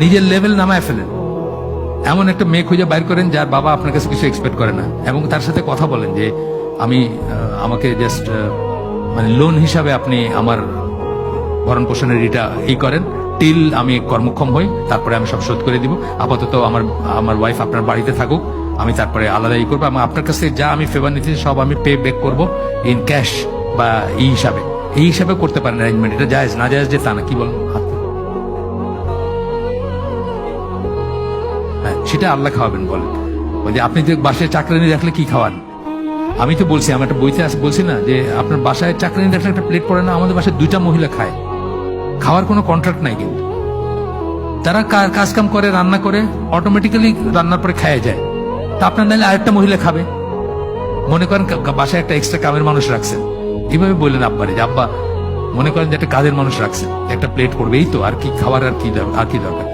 নিজের লেভেল নামায় ফেলেন। এমন একটা মেয়ে খুঁজে বাইর করেন যার বাবা আপনার কাছে কিছু এক্সপেক্ট করে না, এবং তার সাথে কথা বলেন যে আমাকে জাস্ট মানে লোন হিসাবে আপনি আমার ভরণ পোষণের এটা করেন, টিল আমি কর্মক্ষম হই, তারপরে আমি সব শোধ করে দিব। আপাতত আমার ওয়াইফ আপনার বাড়িতে থাকুক, আমি তারপরে আলাদা করবো, এবং আপনার কাছে যা আমি ফেভার নিচ্ছি সব আমি পে ব্যাক করবো ইন ক্যাশ বা এই হিসাবে করতে পারেন অ্যারেঞ্জমেন্ট। এটা জায়েজ না জায়েজ যে তা না, কি বলেন? হ্যাঁ, সেটা আল্লাহ খাওয়াবেন বলেন। ওই যে আপনি যে বাসায় চাকরানি রাখলে কি খাওয়ান? আমি তো বলছি, আমার একটা বইতে বলছি না যে আপনার বাসায় চাকরানি রাখলে একটা প্লেট পড়ে না? আমাদের বাসায় 2টা মহিলা খায়, খাওয়ার কোনো কন্ট্রাক্ট নাই, কিন্তু তারা কাজ কাম করে, রান্না করে, অটোমেটিক্যালি রান্নার পরে খায় যায়। তা আপনার নাহলে আরেকটা মহিলা খাবে। মনে করেন বাসায় একটা এক্সট্রা কামের মানুষ রাখছেন, এইভাবে বললেন আব্বারে যে আব্বা মনে করেন যে একটা কাজের মানুষ রাখছেন, একটা প্লেট পড়বে, এই তো, আর কি খাওয়ার আর কি দরকার।